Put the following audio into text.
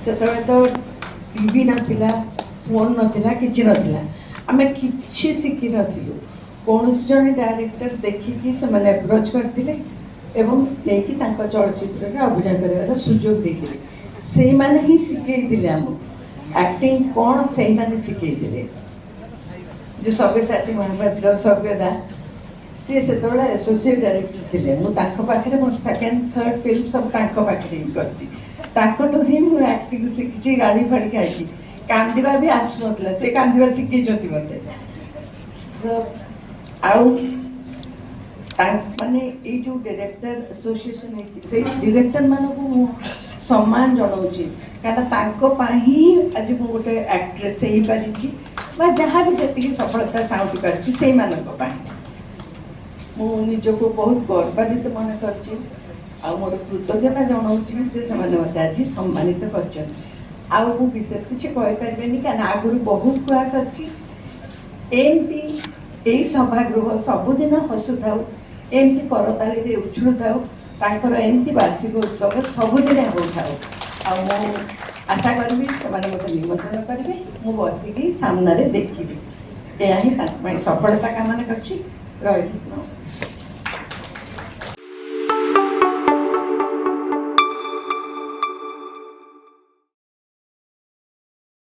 ସେତେବେଳେ ତ TV नथिला phone नथिला किछि नथिला आमे किछि शिखि नथिलु कौनसी जने डायरेक्टर देखिकी से मैंने अप्रोच करथिले एवं लेकी तांको चलचित्र रे अभिनय करबार सुजोग देथिले सेही माने ही शिखेइथिले हमु एक्टिंग कोन सेही माने शिखेइथिले जो सब्यसाची महापात्र सभ्यदा सी सेतोला एसोसिएट डायरेक्टर थिले मु तांको पाखरे मोर सेकंड थर्ड फिल्म सब तांको पाखरे ही करची तांको ही मु एक्टिंग शिखिची गाड़ी फाड़ी खाइकी कांदिबा भी आसु नथला से कांदिबा शिखि जति मते सो आउ माने ये जो डायरेक्टर एसोसिएशन है से डायरेक्टर मान को सम्मान जनाऊँगी कहीं आज मु गोटे एक्ट्रेस हो पारी जहाँ भी जी सफलता साउंड पार्टी से निजको बहुत गौरवान्वित मन कर मोर कृतज्ञता जनाऊँगी से मत आज सम्मानित कर विशेष किसी कहीपरि क्या आगुरी बहुत कह सारी एमती यही सभागृह सबुदिन हसु था एमती करताली उछुलु था तांकर एमती वार्षिक उत्सव सबुदिन हो था आशा करी से मत निमंत्रण करेंगे मु बसिकी सामने देखी यह ही सफलता कामना कर रही नमस्कार।